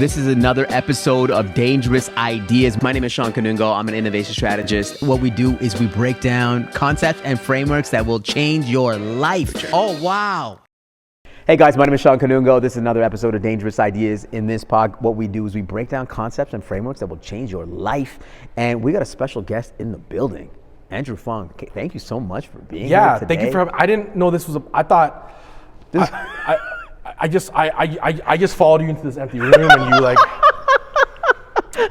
This is another episode of Dangerous Ideas. My name is Sean Kanungo. I'm an innovation strategist. What we do is we break down concepts and frameworks that will change your life. Oh, wow. Hey guys, my name is Sean Kanungo. This is another episode of Dangerous Ideas. In this pod, what we do is we break down concepts and frameworks that will change your life. And we got a special guest in the building, Andrew Phung. Thank you so much for being here today. Thank you for having. I didn't know this was I thought this. I just followed you into this empty room and you like.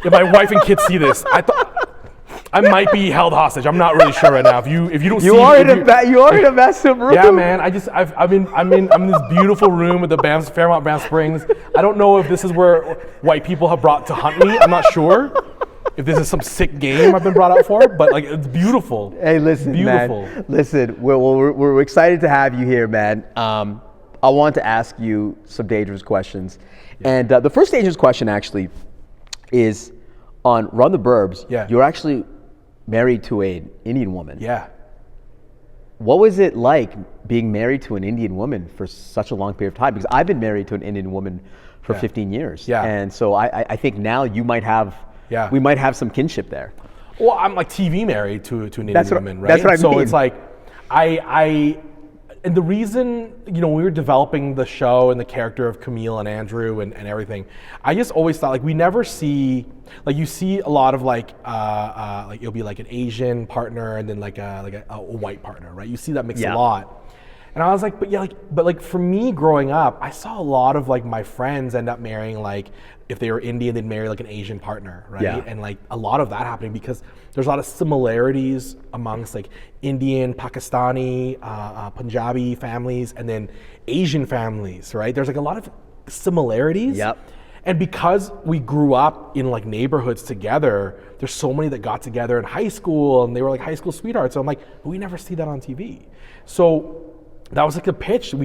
If my wife and kids see this, I thought I might be held hostage. I'm not really sure right now. If you don't see, you are in a massive room. Yeah, man. I'm in this beautiful room with the Fairmont Banff Springs. I don't know if this is where white people have brought to hunt me. I'm not sure if this is some sick game I've been brought out for, but like it's beautiful. Hey, listen, beautiful. Man. Listen, we're excited to have you here, man. I want to ask you some dangerous questions. Yeah. And the first dangerous question actually is on Run the Burbs. Yeah. You're actually married to an Indian woman. Yeah. What was it like being married to an Indian woman for such a long period of time? Because I've been married to an Indian woman for 15 years. Yeah. And so I think now you might have, we might have some kinship there. Well, I'm like TV married to an Indian woman, right? That's what I mean. So it's like, and the reason, when we were developing the show and the character of Camille and Andrew and everything, I just always thought like we never see, like you see a lot of like it'll be like an Asian partner and then like a white partner, right? You see that mix a lot. And I was like, but for me growing up, I saw a lot of like my friends end up marrying like, if they were Indian, they'd marry like an Asian partner, right? Yeah. And like a lot of that happening because there's a lot of similarities amongst like Indian, Pakistani, Punjabi families, and then Asian families, right? There's like a lot of similarities. Yep. And because we grew up in like neighborhoods together, there's so many that got together in high school and they were like high school sweethearts. So I'm like, but we never see that on TV. So that was like the pitch.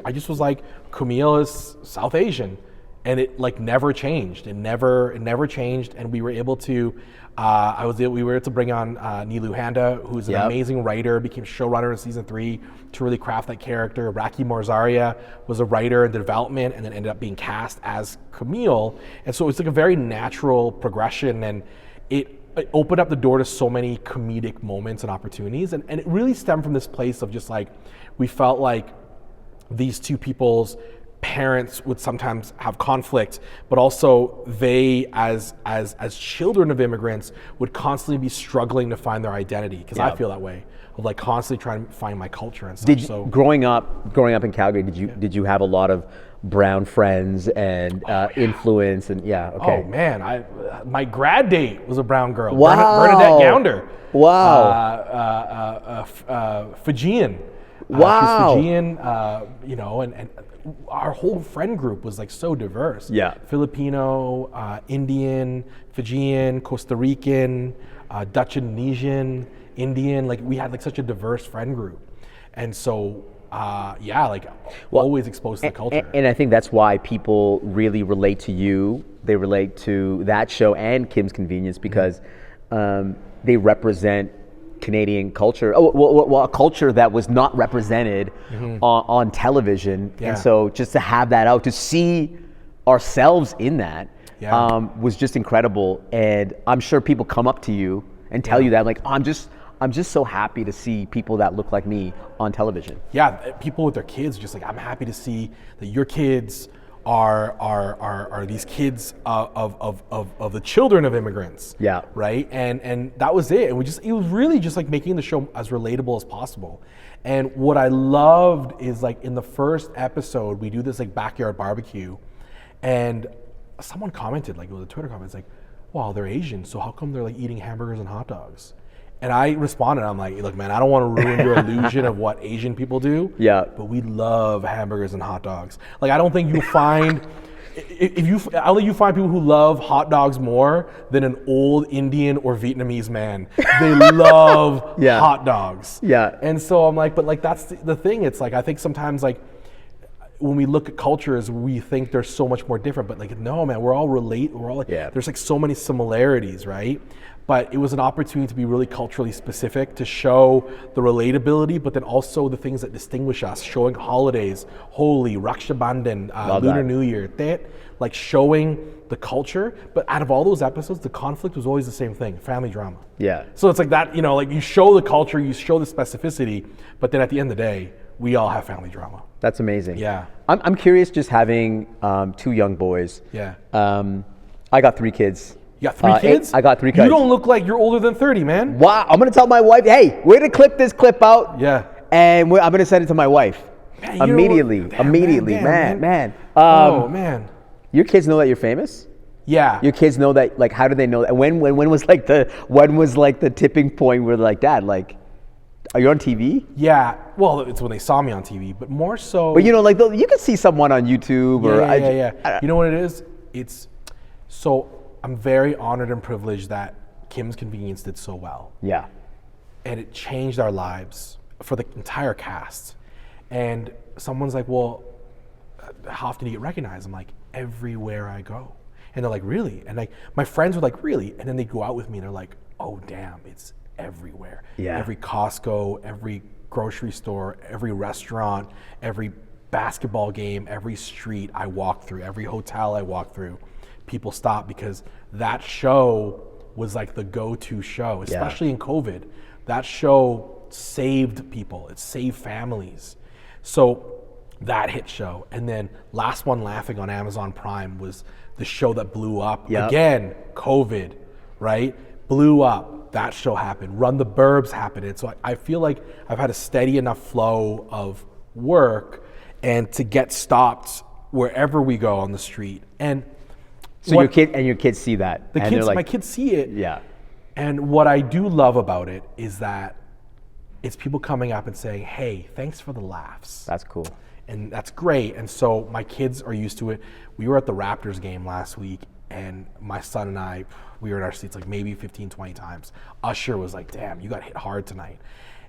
I just was like, Camille is South Asian. And it like never changed. It never changed. And we were able to, we were able to bring on Nilu Handa, who's an amazing writer, became showrunner in season 3 to really craft that character. Raki Morzaria was a writer in development and then ended up being cast as Camille. And so it's like a very natural progression and it opened up the door to so many comedic moments and opportunities. And it really stemmed from this place of just like, we felt like these two people's parents would sometimes have conflict, but also they as children of immigrants would constantly be struggling to find their identity, because I feel that way, of like constantly trying to find my culture and stuff. Growing up in Calgary, did you have a lot of brown friends and influence and Oh man, my grad date was a brown girl. Wow. Bernadette Gounder. Wow. Fijian. Wow. She's Fijian, and our whole friend group was like so diverse. Yeah. Filipino, Indian, Fijian, Costa Rican, Dutch Indonesian, Indian. Like we had like such a diverse friend group. And so, always exposed to the culture. And I think that's why people really relate to you. They relate to that show and Kim's Convenience because they represent Canadian culture, a culture that was not represented on television. Yeah. And so just to have that out, to see ourselves in that was just incredible. And I'm sure people come up to you and tell you that, like, I'm just so happy to see people that look like me on television. Yeah, people with their kids, just like, I'm happy to see that your kids are these kids of the children of immigrants. Yeah. Right? And that was it. And it was really just like making the show as relatable as possible. And what I loved is like in the first episode, we do this like backyard barbecue and someone commented, like it was a Twitter comment, it's like, wow, they're Asian, so how come they're like eating hamburgers and hot dogs? And I responded, I'm like, look, man, I don't want to ruin your illusion of what Asian people do. Yeah. But we love hamburgers and hot dogs. Like, I don't think you'll find, I don't think you find people who love hot dogs more than an old Indian or Vietnamese man. They love hot dogs. Yeah. And so I'm like, but like, that's the thing. It's like, I think sometimes like, when we look at cultures, we think they're so much more different, but like, no, man, we're all like, Yeah. there's like so many similarities, right? But it was an opportunity to be really culturally specific, to show the relatability, but then also the things that distinguish us, showing holidays, Holi, Raksha Bandhan, Lunar New Year, that, like showing the culture. But out of all those episodes, the conflict was always the same thing, family drama. Yeah. So it's like that, you know, like you show the culture, you show the specificity, but then at the end of the day, we all have family drama. That's amazing. Yeah. I'm curious, just having 2 young boys. Yeah. I got 3 kids. You got 3 kids? I got 3 kids. You don't look like you're older than 30, man. Wow. I'm going to tell my wife, hey, we're going to clip this clip out. Yeah. And I'm going to send it to my wife. Man, you know immediately. what- damn, Immediately. man. Man. Oh, man. Your kids know that you're famous? Yeah. Your kids know that, like, how do they know that? When was like the tipping point where like, Dad, like, are you on TV? Yeah. Well, it's when they saw me on TV, but more so. But you know, like you can see someone on YouTube or Yeah. You know what it is? It's so I'm very honored and privileged that Kim's Convenience did so well. Yeah. And it changed our lives for the entire cast. And someone's like, well, how often do you get recognized? I'm like, everywhere I go. And they're like, really? And like my friends were like, really? And then they go out with me and they're like, oh damn, it's everywhere. Yeah. Every Costco, every grocery store, every restaurant, every basketball game, every street I walk through, every hotel I walk through, people stop because that show was like the go-to show, especially in COVID. That show saved people. It saved families. So that hit show. And then Last One Laughing on Amazon Prime was the show that blew up. Yep. Again, COVID, right? Blew up. That show happened. Run the Burbs happened. And so I feel like I've had a steady enough flow of work and to get stopped wherever we go on the street. And so your kids see that. The and kids, they're like, my kids see it. Yeah. And what I do love about it is that it's people coming up and saying, hey, thanks for the laughs. That's cool. And that's great. And so my kids are used to it. We were at the Raptors game last week, and my son and I, we were in our seats like maybe 15, 20 times. Usher was like, damn, you got hit hard tonight.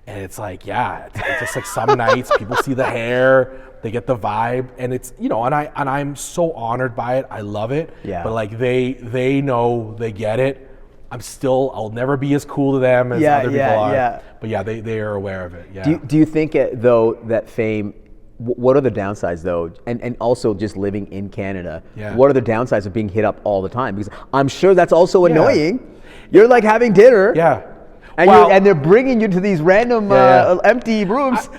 And it's like, yeah, it's just like some nights people see the hair, they get the vibe, and it's, you know, and I'm so honored by it. I love it. Yeah. But like they know, they get it. I'll never be as cool to them as other people are. Yeah. But yeah, they are aware of it. Yeah. Do you think though that fame? What are the downsides though, and also just living in Canada? Yeah. What are the downsides of being hit up all the time? Because I'm sure that's also annoying. You're like having dinner. Yeah. And they're bringing you to these random empty rooms.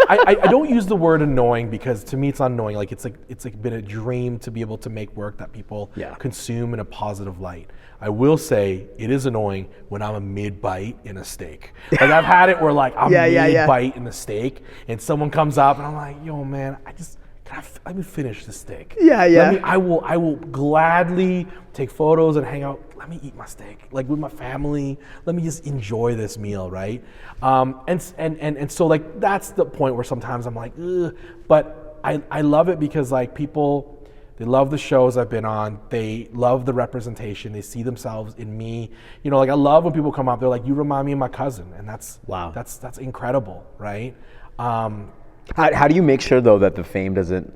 I don't use the word annoying because to me it's not annoying. Like it's like been a dream to be able to make work that people consume in a positive light. I will say it is annoying when I'm a mid-bite in a steak. Like I've had it where like I'm mid-bite in a steak and someone comes up and I'm like, yo man, let me finish this steak. I will gladly take photos and hang out. Let me eat my steak, like with my family. Let me just enjoy this meal, right? And so like that's the point where sometimes I'm like, ugh. But I love it because like people, they love the shows I've been on. They love the representation. They see themselves in me. You know, like I love when people come up. They're like, you remind me of my cousin, and that's That's incredible, right? How do you make sure though that the fame doesn't,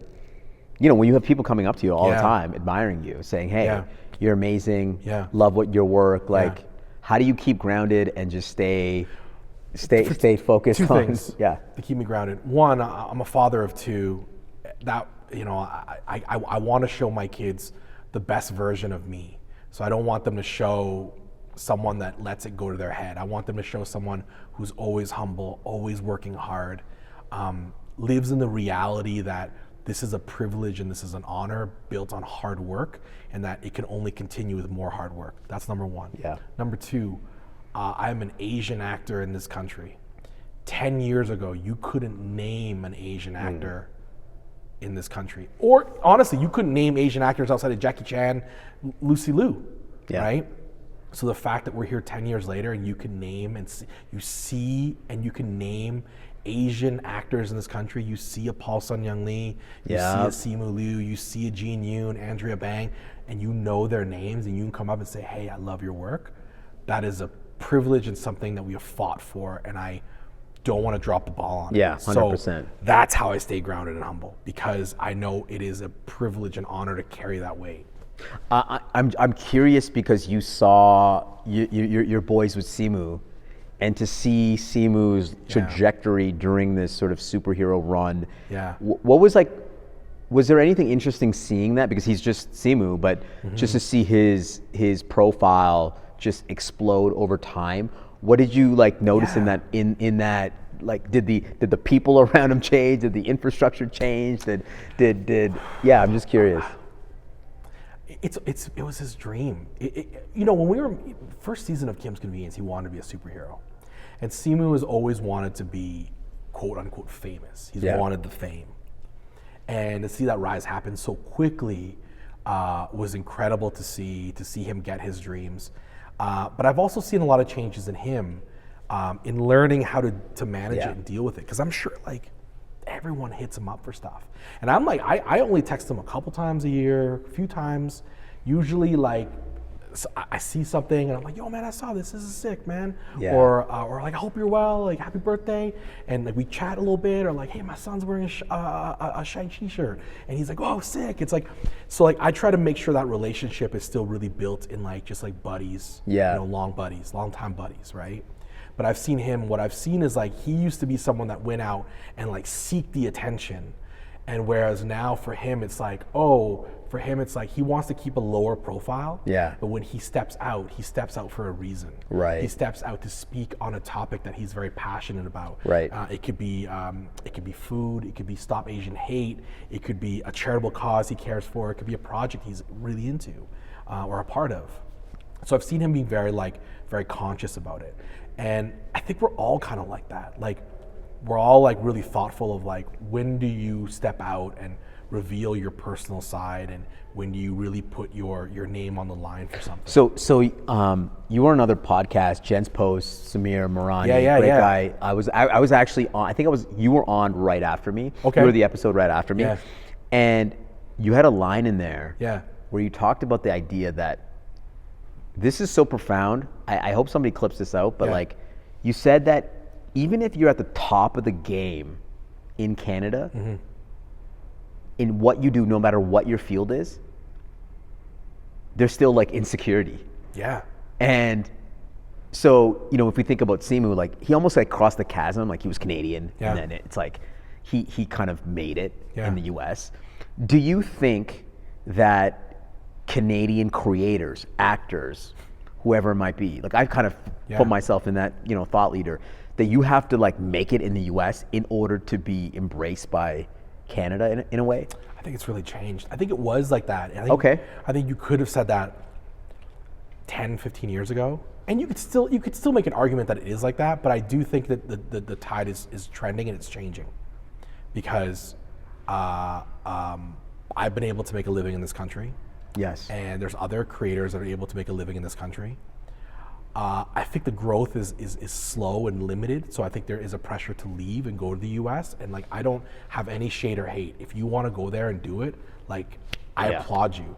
you know, when you have people coming up to you all the time, admiring you, saying, hey, you're amazing, love your work, like how do you keep grounded and just stay focused? Two on things to keep me grounded. One, I'm a father of 2. That, you know, I want to show my kids the best version of me. So I don't want them to show someone that lets it go to their head. I want them to show someone who's always humble, always working hard, lives in the reality that this is a privilege and this is an honor built on hard work, and that it can only continue with more hard work. That's number 1. Yeah. Number 2, I'm an Asian actor in this country. 10 years ago, you couldn't name an Asian actor in this country. Or honestly, you couldn't name Asian actors outside of Jackie Chan, Lucy Liu, right? So the fact that we're here 10 years later and you can name and you can name Asian actors in this country. You see a Paul Sun-Young Lee, you see a Simu Liu, you see a Jean Yoon, Andrea Bang, and you know their names and you can come up and say, hey, I love your work. That is a privilege and something that we have fought for, and I don't want to drop the ball on Yeah, it. 100%. So that's how I stay grounded and humble, because I know it is a privilege and honor to carry that weight. I'm curious because you saw your boys with Simu, and to see Simu's trajectory during this sort of superhero run. Yeah. What was like? Was there anything interesting seeing that? Because he's just Simu, but just to see his profile just explode over time. What did you like notice in that? Like, did the people around him change? Did the infrastructure change? Did yeah? I'm just curious. It was his dream. You know, when we were first season of Kim's Convenience, he wanted to be a superhero, and Simu has always wanted to be quote unquote famous. He's wanted the fame, and to see that rise happen so quickly was incredible to see him get his dreams. But I've also seen a lot of changes in him in learning how to manage it and deal with it, because I'm sure like everyone hits him up for stuff, and I'm like I only text him a couple times a year, a few times, usually like I see something and I'm like, yo man, I saw this is sick, man. Or like, I hope you're well, like happy birthday, and like we chat a little bit, or like, hey, my son's wearing a Shang-Chi shirt, and he's like, oh sick. It's like, so like I try to make sure that relationship is still really built in like just like buddies, you know, long time buddies, right? But I've seen him, what I've seen is like he used to be someone that went out and like seek the attention, and whereas now for him it's like, he wants to keep a lower profile. Yeah. But when he steps out for a reason. Right. He steps out to speak on a topic that he's very passionate about. Right. It could be food. It could be Stop Asian Hate. It could be a charitable cause he cares for. It could be a project he's really into, or a part of. So I've seen him be very conscious about it, and I think we're all kind of like that. Like, we're all like really thoughtful of like, when do you step out and reveal your personal side, and when do you really put your name on the line for something? So you were on another podcast, Jen's Post, Samir Marani, great guy. I was actually on. I think you were on right after me. Okay. You were the episode right after me, and you had a line in there, where you talked about the idea that this is so profound. I hope somebody clips this out, but like, you said that even if you're at the top of the game in Canada, in what you do, no matter what your field is, there's still like insecurity. Yeah. And so, you know, if we think about Simu, like he almost like crossed the chasm, like he was Canadian, and then it's like he kind of made it in the US. Do you think that Canadian creators, actors, whoever it might be, like I've kind of put myself in that, you know, thought leader, that you have to like make it in the US in order to be embraced by Canada in a way? I think it's really changed. I think it was like that. I think you could have said that 10, 15 years ago, and you could still make an argument that it is like that, but I do think that the tide is trending and it's changing, because I've been able to make a living in this country. Yes. And there's other creators that are able to make a living in this country. I think the growth is slow and limited, so I think there is a pressure to leave and go to the US, and like I don't have any shade or hate. If you want to go there and do it, like I applaud you.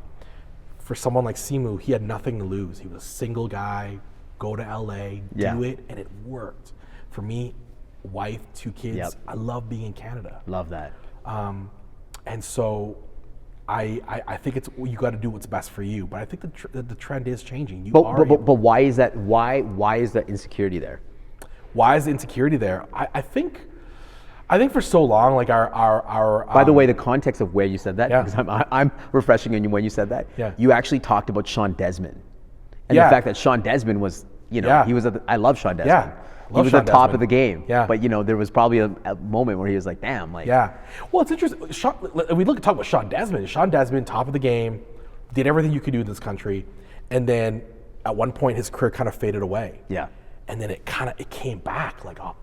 For someone like Simu, he had nothing to lose. He was a single guy, go to LA, do it, and it worked. For me, wife, 2 kids, I love being in Canada. Love that. And so I think it's, you got to do what's best for you, but I think the trend is changing. But why is that? Why is that insecurity there? Why is the insecurity there? I think for so long, like our By the way, the context of where you said that, because I'm refreshing on you when you said that. Yeah. You actually talked about Sean Desmond, and the fact that Sean Desmond was, you know, he was I love Sean Desmond. Yeah. He was at the top of the game. Yeah. But you know, there was probably a moment where he was like, damn, like. Yeah. Well, it's interesting. We talk about Sean Desmond. Sean Desmond, top of the game, did everything you could do in this country, and then at one point his career kind of faded away. Yeah. And then it came back like a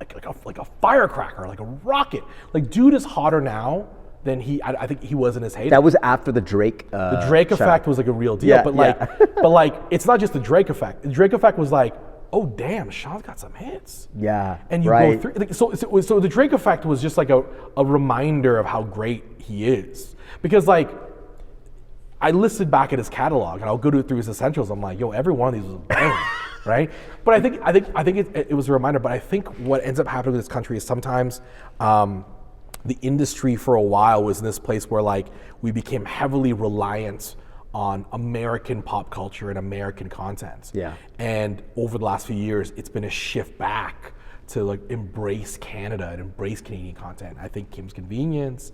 firecracker, like a rocket. Like, dude is hotter now than I think he was in his heyday. That was after the Drake. The Drake effect was like a real deal. But like it's not just the Drake effect. The Drake effect was like, oh damn, Sean's got some hits. Yeah. And you go through, like, so the Drake effect was just like a reminder of how great he is. Because like, I listened back at his catalog, and I'll go through his essentials. I'm like, yo, every one of these was a banger, right? But I think it was a reminder. But I think what ends up happening in this country is sometimes the industry for a while was in this place where like we became heavily reliant on American pop culture and American content. Yeah. And over the last few years, it's been a shift back to like embrace Canada and embrace Canadian content. I think Kim's Convenience,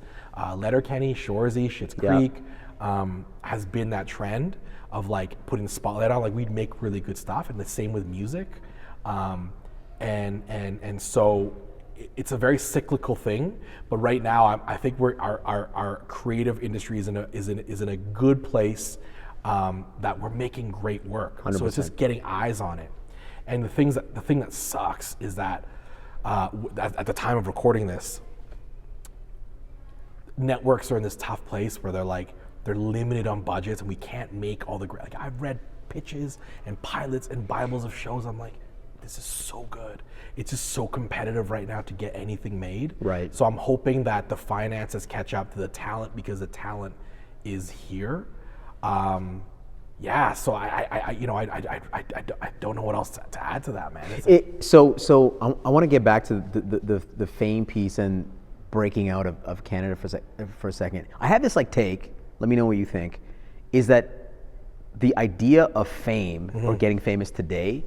Letterkenny, Shoresy, Schitt's Creek has been that trend of like putting the spotlight on. Like we'd make really good stuff, and the same with music, and so it's a very cyclical thing. But right now, I think our creative industry is in a good place that we're making great work. 100%. So it's just getting eyes on it. And the thing that sucks is that at the time of recording this, networks are in this tough place where they're limited on budgets and we can't make all the great. Like I've read pitches and pilots and Bibles of shows. I'm like, this is so good. It's just so competitive right now to get anything made. Right. So I'm hoping that the finances catch up to the talent because the talent is here. So I don't know what else to add to that, man. So I want to get back to the fame piece and breaking out of Canada for a second. I have this like take. Let me know what you think. Is that the idea of fame or getting famous today?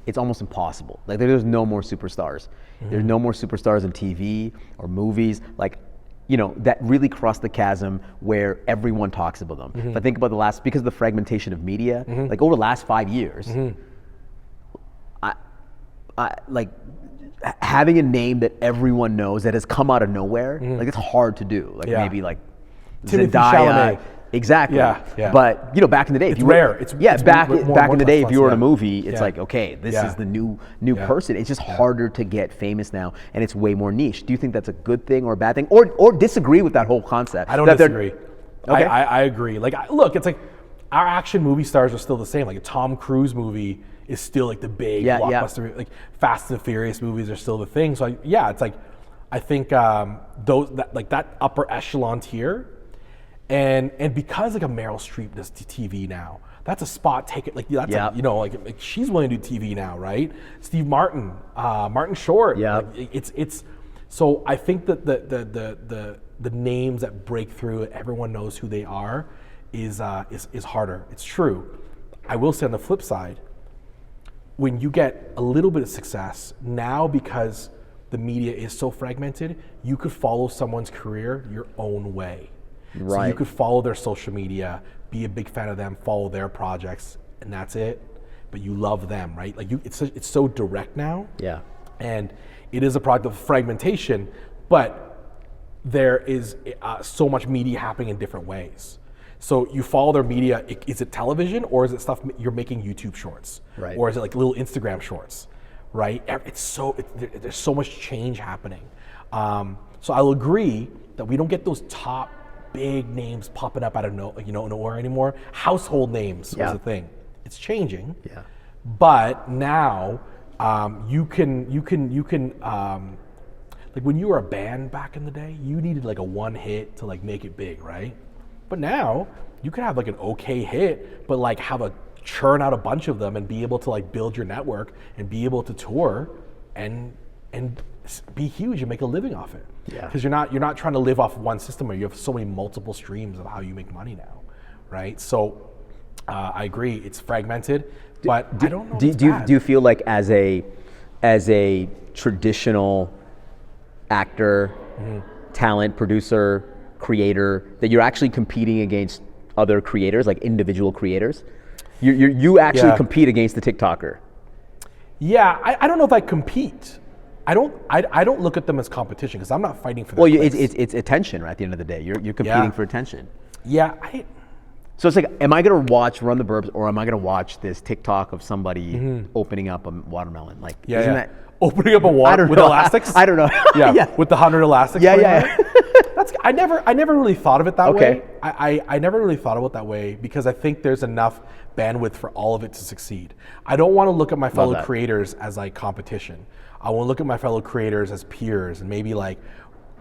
It's almost impossible. Like there's no more superstars. There's no more superstars in TV or movies. Like, you know, that really crossed the chasm where everyone talks about them. If I think about because of the fragmentation of media, like over the last 5 years, I like having a name that everyone knows that has come out of nowhere. Like it's hard to do. Like maybe like Timothy Zendaya. Chalamet. Exactly. Yeah. But you know, back in the day, It's rare. It's back in the day, if you were in a yeah. movie, it's Yeah. like, okay, this is the new person. It's just harder to get famous now, and it's way more niche. Do you think that's a good thing or a bad thing, or disagree with that whole concept? I don't disagree. Okay. I agree. Like, look, it's like our action movie stars are still the same. Like a Tom Cruise movie is still like the big blockbuster. Like Fast and Furious movies are still the thing. So it's like I think that upper echelon tier. And because like a Meryl Streep does TV now, that's a spot taken. Like that's like she's willing to do TV now, right? Steve Martin, Martin Short. Yeah. Like, it's so I think that the names that break through, everyone knows who they are, is harder. It's true. I will say on the flip side, when you get a little bit of success now, because the media is so fragmented, you could follow someone's career your own way. Right. So you could follow their social media, be a big fan of them, follow their projects, and that's it. But you love them, right? Like it's so direct now. Yeah. And it is a product of fragmentation, but there is so much media happening in different ways. So you follow their media. Is it television, or is it stuff you're making YouTube shorts, right? Or is it like little Instagram shorts, right? There's so much change happening. So I'll agree that we don't get those top big names popping up out of nowhere anymore. Household names was the thing. It's changing. Yeah. But now you can like when you were a band back in the day, you needed like a one hit to like make it big, right? But now you could have like an okay hit, but like have a churn out a bunch of them and be able to like build your network and be able to tour and be huge and make a living off it. Yeah. Because you're not trying to live off one system where you have so many multiple streams of how you make money now, right? So I agree, it's fragmented, but I don't know. Do you feel like as a traditional actor, talent, producer, creator, that you're actually competing against other creators, like individual creators? You actually compete against the TikToker. Yeah, I don't know if I compete. I don't look at them as competition because I'm not fighting for their clicks. clicks. It's attention, right? At the end of the day, you're competing for attention. Yeah. So it's like, am I gonna watch Run the Burbs, or am I gonna watch this TikTok of somebody opening up a watermelon? Like, isn't that opening up a water with elastics? I don't know. Yeah, with the 100 elastics. Yeah. I never really thought of it that way. I never really thought of it that way because I think there's enough bandwidth for all of it to succeed. I don't want to look at my fellow creators as like competition. I want to look at my fellow creators as peers and maybe like,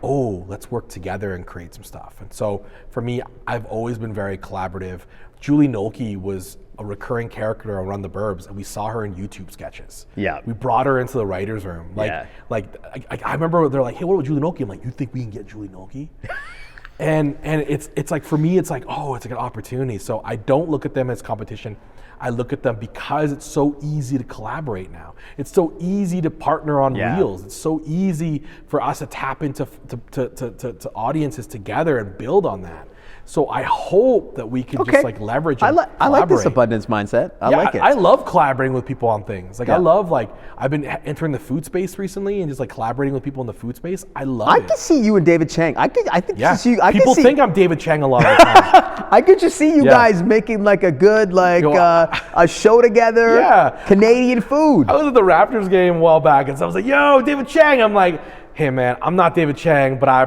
oh, let's work together and create some stuff. And so for me, I've always been very collaborative. Julie Nolke was a recurring character on Run the Burbs, and we saw her in YouTube sketches. Yeah. We brought her into the writers' room. I remember they're like, hey, what about Julie Noki? I'm like, you think we can get Julie Noki? and it's like, for me, it's like, oh, it's like an opportunity. So I don't look at them as competition. I look at them because it's so easy to collaborate now. It's so easy to partner on reels. It's so easy for us to tap into to audiences together and build on that. So I hope that we can just like leverage and I like this abundance mindset. I like it. I love collaborating with people on things. Like I love, like, I've been entering the food space recently and just like collaborating with people in the food space. I love it. I can see you and David Chang. I think people think I'm David Chang a lot of the time. I could just see you guys making like a good a show together. Yeah. Canadian food. I was at the Raptors game a while back and so I was like, yo, David Chang. I'm like, hey man, I'm not David Chang, but I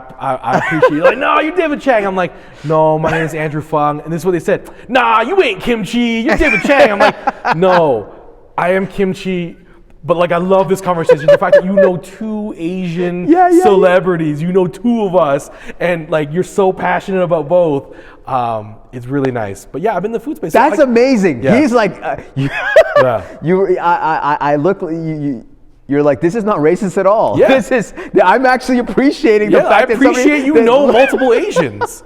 appreciate you. Like, no, you're David Chang. I'm like, no, my name is Andrew Phung. And this is what they said. Nah, you ain't Kimchi. You're David Chang. I'm like, no, I am Kimchi. But like, I love this conversation. The fact that you know two Asian celebrities, you know two of us, and like you're so passionate about both. It's really nice. But yeah, I'm in the food space. That's amazing. Yeah. He's like, You're like, this is not racist at all. Yeah. I'm actually appreciating the fact that multiple Asians,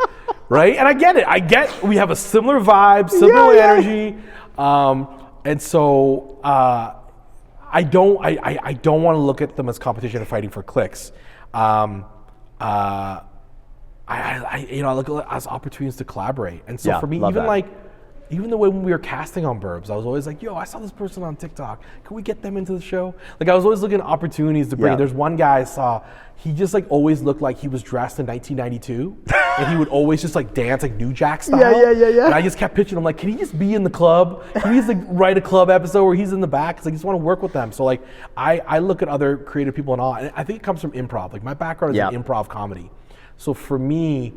right? And I get it. We have a similar vibe, similar energy, and so I don't want to look at them as competition and fighting for clicks. I look at it as opportunities to collaborate. And so for me, even the way when we were casting on Burbs, I was always like, yo, I saw this person on TikTok. Can we get them into the show? Like, I was always looking at opportunities to bring. There's one guy I saw, he just like always looked like he was dressed in 1992. And he would always just like dance like New Jack style. Yeah. And I just kept pitching him like, can he just be in the club? Can he just like write a club episode where he's in the back? Because I just want to work with them. So like, I look at other creative people and all, and I think it comes from improv. Like, my background is in improv comedy. So for me,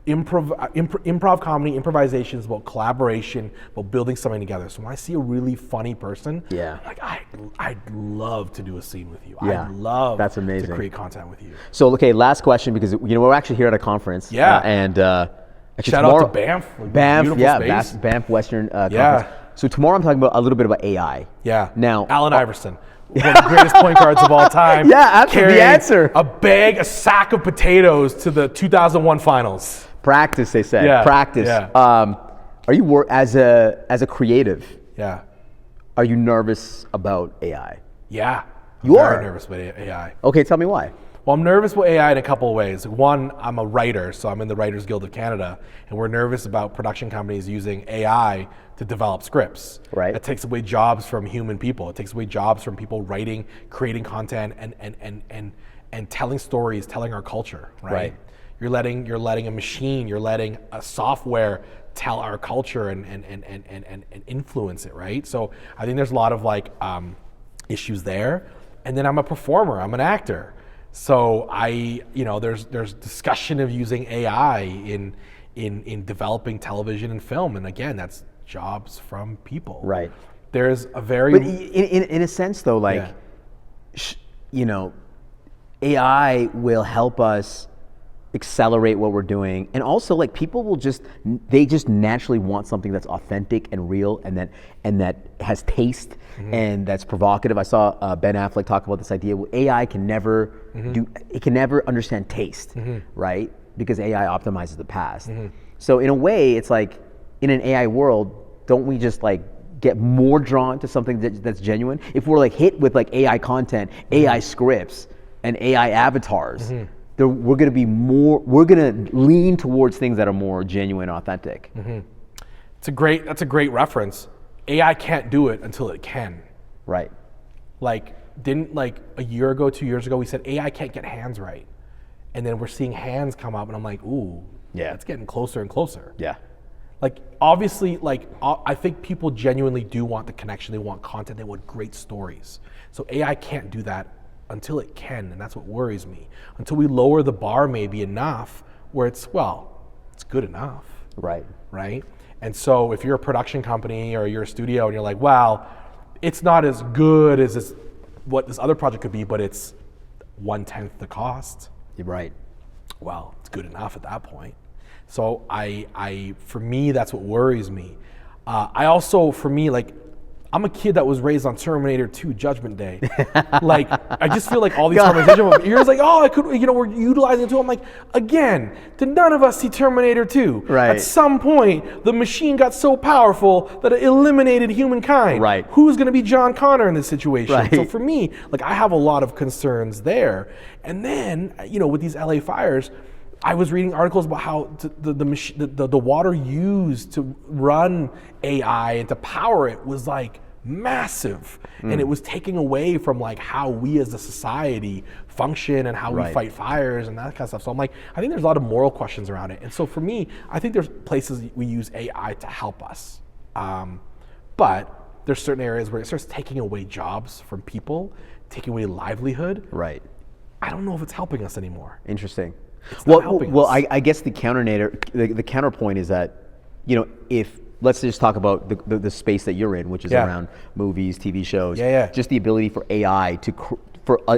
improv comedy, improvisation is about collaboration, about building something together. So when I see a really funny person, like, I'd love to do a scene with you. I'd love to create content with you. So okay, last question, because we're actually here at a conference. And shout out to Banff. Banff Western Conference. So tomorrow I'm talking about a little bit about AI. Now, Allen Iverson, one of the greatest point guards of all time. The answer. A sack of potatoes to the 2001 finals. Practice, they said. Practice. Are you as a creative? Are you nervous about AI? I'm very nervous about AI. Okay, tell me why. Well, I'm nervous about AI in a couple of ways. One, I'm a writer, so I'm in the Writers Guild of Canada, and we're nervous about production companies using AI to develop scripts. Right. It takes away jobs from human people. It takes away jobs from people writing, creating content, and telling stories, telling our culture. Right. You're letting a machine, you're letting a software tell our culture and influence it, right? So I think there's a lot of like issues there. And then I'm a performer, I'm an actor. So there's discussion of using AI in developing television and film. And again, that's jobs from people. Right. There's a very... But in a sense though, like, AI will help us accelerate what we're doing, and also like people will just naturally want something that's authentic and real, and that has taste, and that's provocative. I saw Ben Affleck talk about this idea. Well, AI can never understand taste, right? Because AI optimizes the past. So in a way, it's like in an AI world, don't we just like get more drawn to something that's genuine? If we're like hit with like AI content, AI scripts, and AI avatars. We're going to lean towards things that are more genuine, authentic. That's a great reference. AI can't do it until it can. Right. Like, didn't like a year ago, 2 years ago, we said AI can't get hands right. And then we're seeing hands come up and I'm like, ooh, it's getting closer and closer. Yeah. Like, obviously, like, I think people genuinely do want the connection. They want content. They want great stories. So AI can't do that until it can, and that's what worries me. Until we lower the bar maybe enough where it's good enough. Right. Right? And so if you're a production company or you're a studio and you're like, well, it's not as good as what this other project could be, but it's 1/10 the cost. You're right. Well, it's good enough at that point. So for me, that's what worries me. I also, for me, like, I'm a kid that was raised on Terminator 2 Judgment Day. Like, I just feel like all these conversations, you're just like, oh, I could, we're utilizing it too. I'm like, again, did none of us see Terminator 2? Right. At some point, the machine got so powerful that it eliminated humankind. Right. Who's going to be John Connor in this situation? Right. So for me, like, I have a lot of concerns there. And then, with these LA fires, I was reading articles about how the water used to run AI and to power it was like massive, and it was taking away from like how we as a society function and how we fight fires and that kind of stuff. So I'm like, I think there's a lot of moral questions around it. And so for me, I think there's places we use AI to help us, but there's certain areas where it starts taking away jobs from people, taking away livelihood. Right. I don't know if it's helping us anymore. Interesting. Well, I guess the counterpoint is that, if let's just talk about the space that you're in, which is around movies, TV shows, just the ability for AI to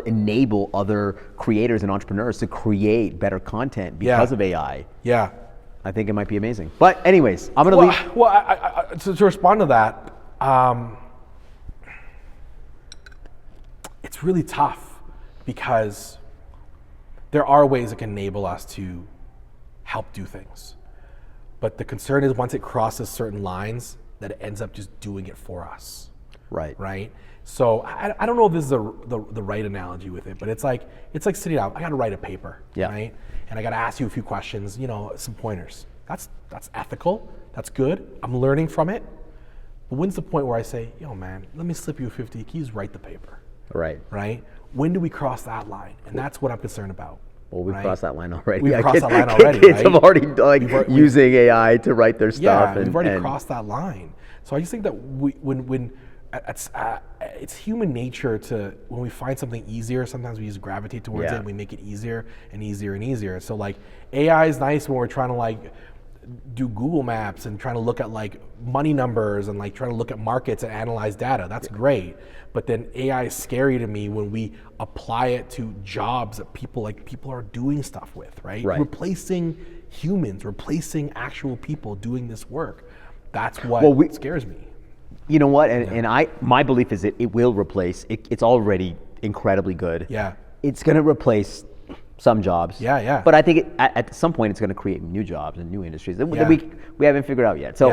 enable other creators and entrepreneurs to create better content because of AI. Yeah, I think it might be amazing. But anyways, I'm gonna leave. Well, to respond to that, it's really tough because there are ways that can enable us to help do things. But the concern is once it crosses certain lines, that it ends up just doing it for us. Right? So I don't know if this is the right analogy with it, but it's like sitting down, I gotta write a paper, right? And I gotta ask you a few questions, some pointers. That's ethical, that's good, I'm learning from it. But when's the point where I say, yo man, let me slip you a 50, can you just write the paper? Right? When do we cross that line? And that's what I'm concerned about. Well, we've crossed that line already. We've crossed that line already, Kids have already using AI to write their stuff. Yeah, we've already crossed that line. So I just think that it's human nature to, when we find something easier, sometimes we just gravitate towards it and we make it easier and easier and easier. So like AI is nice when we're trying to like do Google Maps and trying to look at like money numbers and like trying to look at markets and analyze data. That's great. But then AI is scary to me when we apply it to jobs that people are doing stuff with, right? Replacing humans, replacing actual people doing this work. That's what scares me. You know what? And my belief is it will replace. It's already incredibly good. Yeah. It's going to replace some jobs. Yeah. But I think at some point it's going to create new jobs and new industries that we haven't figured out yet. So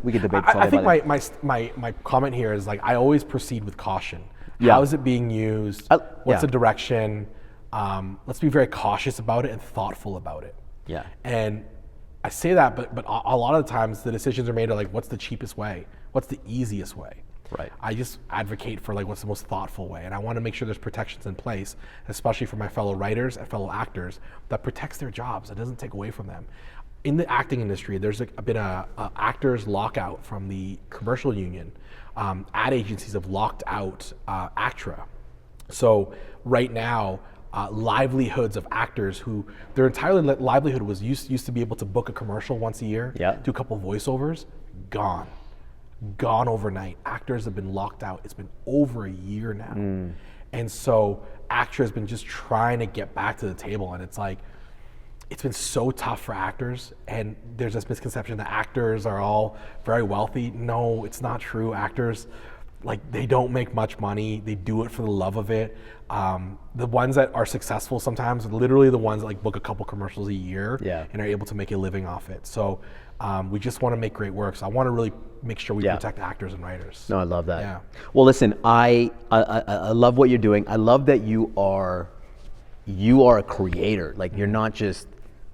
we could debate. I think my comment here is like I always proceed with caution. How is it being used? What's the direction? Let's be very cautious about it and thoughtful about it. Yeah. And I say that, but a lot of the times the decisions are made of like, what's the cheapest way? What's the easiest way? Right. I just advocate for like what's the most thoughtful way, and I want to make sure there's protections in place, especially for my fellow writers and fellow actors, that protects their jobs, that doesn't take away from them. In the acting industry, there's been a actors lockout from the commercial union. Ad agencies have locked out ACTRA. So right now, livelihoods of actors who their entire livelihood was used to be able to book a commercial once a year, do a couple voiceovers, gone overnight. Actors have been locked out. It's been over a year now. And so ACTRA has been just trying to get back to the table, and it's like, it's been so tough for actors, and there's this misconception that actors are all very wealthy. No, it's not true. Actors, like, they don't make much money. They do it for the love of it. The ones that are successful sometimes are literally the ones that like book a couple commercials a year and are able to make a living off it. So we just want to make great work. So I want to really make sure we protect actors and writers. No, I love that. Yeah. Well, listen, I love what you're doing. I love that you are a creator. Like, you're not just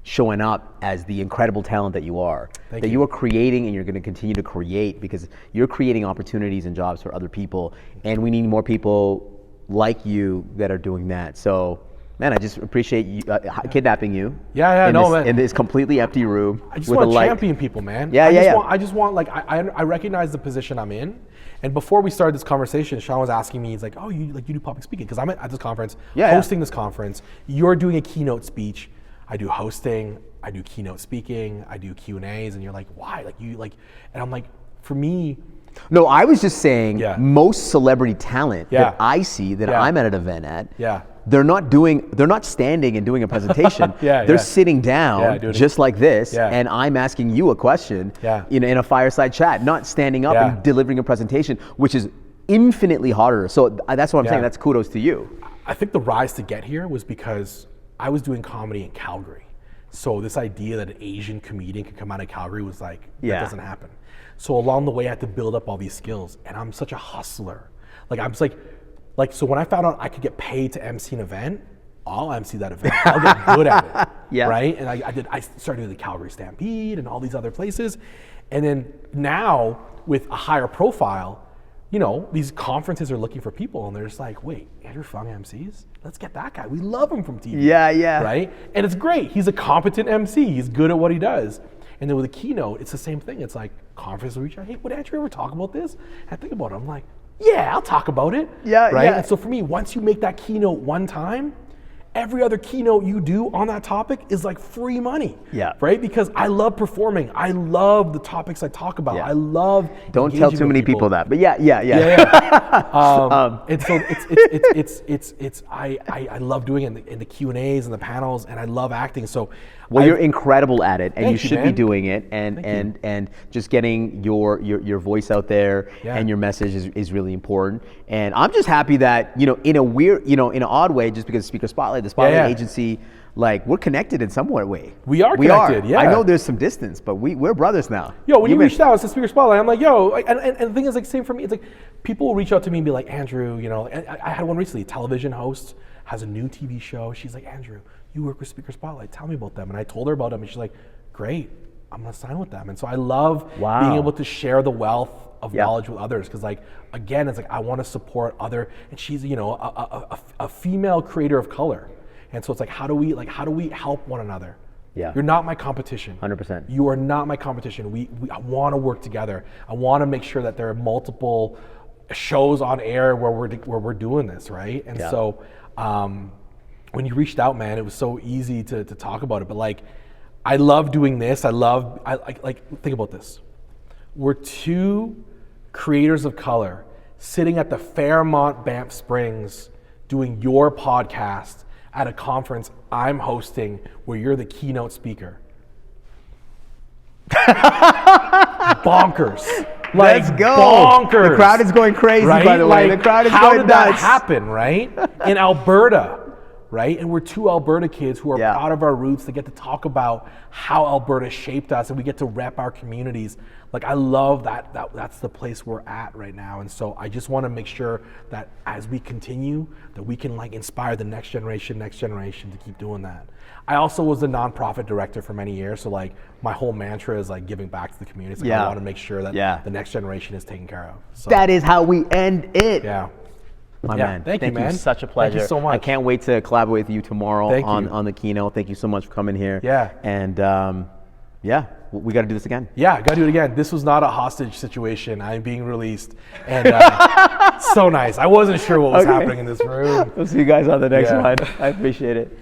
showing up as the incredible talent that you are. Thank that you. you are creating, and you're going to continue to create, because you're creating opportunities and jobs for other people, and we need more people like you that are doing that. So, man, I just appreciate you kidnapping you. Man. In this completely empty room. I just want to champion people, man. I just want like I recognize the position I'm in. And before we started this conversation, Shawn was asking me, he's like, "Oh, you do public speaking?" Because I'm at this conference, hosting this conference. You're doing a keynote speech. I do hosting. I do keynote speaking. I do Q&As. And you're like, "Why?" And I'm like, for me. No, I was just saying most celebrity talent that I see that I'm at an event at. they're not standing and doing a presentation. Yeah, they're yeah. sitting down Yeah, doing just like this, Yeah. and I'm asking you a question Yeah. in a fireside chat, not standing up Yeah. and delivering a presentation, which is infinitely harder. So that's what I'm Yeah. saying. That's kudos to you. I think the rise to get here was because I was doing comedy in Calgary. So this idea that an Asian comedian could come out of Calgary was like, Yeah. that doesn't happen. So along the way, I had to build up all these skills, and I'm such a hustler. Like I'm just like so when I found out I could get paid to MC an event, I'll MC that event. I'll get good at it, Yeah. right? And I started doing the Calgary Stampede and all these other places, and then now with a higher profile, you know, these conferences are looking for people, and they're just like, wait, Andrew Phung MCs? Let's get that guy. We love him from TV. Yeah, yeah. Right? And it's great. He's a competent MC. He's good at what he does. And then with a keynote, it's the same thing. It's like conference will reach out, hey, would Andrew ever talk about this? And I think about it. I'm like, yeah, I'll talk about it. Yeah, right? yeah. And so for me, once you make that keynote one time, every other keynote you do on that topic is like free money. Yeah. Right? Because I love performing. I love the topics I talk about. Yeah. I love Don't tell engaging too with many people that, but yeah. and so I love doing it in the Q&As and the panels, and I love acting. So Well, you're incredible at it, and Thank you you, should be man. doing it, and just getting your voice out there Yeah. and your message is really important. And I'm just happy that, you know, in a weird, you know, in an odd way, just because Speaker Spotlight, the Spotlight Yeah. agency, like we're connected in some way. We are connected, yeah. I know there's some distance, but we're brothers now. Yo, when you You've been- reached out to Speaker Spotlight, I'm like, yo, and the thing is, like, same for me. It's like people will reach out to me and be like, Andrew, you know, and I had one recently. A television host has a new TV show. She's like, Andrew, you work with Speaker Spotlight. Tell me about them. And I told her about them, and she's like, great, I'm gonna sign with them. And so I love Wow. being able to share the wealth of Yeah. knowledge with others, because like again, it's like I want to support other. And she's, you know, a female creator of color. And so it's like, how do we help one another? Yeah. You're not my competition. 100%. You are not my competition. I want to work together. I want to make sure that there are multiple shows on air where we're doing this, right? And Yeah. so when you reached out, man, it was so easy to talk about it. But like, I love doing this. I think about this. We're two creators of color sitting at the Fairmont Banff Springs doing your podcast at a conference I'm hosting where you're the keynote speaker. Bonkers. Like, Let's go. Bonkers. The crowd is going crazy, right? by the way. Like, The crowd is how going did that nuts. happen, right? In Alberta, right? And we're two Alberta kids who are Yeah. proud of our roots. They get to talk about how Alberta shaped us, and we get to rep our communities. Like, I love that's the place we're at right now. And so I just want to make sure that as we continue, that we can like inspire the next generation to keep doing that. I also was a nonprofit director for many years, so like my whole mantra is like giving back to the community. It's like Yeah. I want to make sure that Yeah. the next generation is taken care of. So, That is how we end it. yeah. My Yeah, man. thank you, man. Such a pleasure. Thank you so much. I can't wait to collaborate with you tomorrow Thank on, you. on the keynote. Thank you so much for coming here. Yeah. And yeah, we got to do this again. Yeah, gotta do it again. This was not a hostage situation. I'm being released, and so nice. I wasn't sure what was Okay. happening in this room. We'll see you guys on the next Yeah. one. I appreciate it.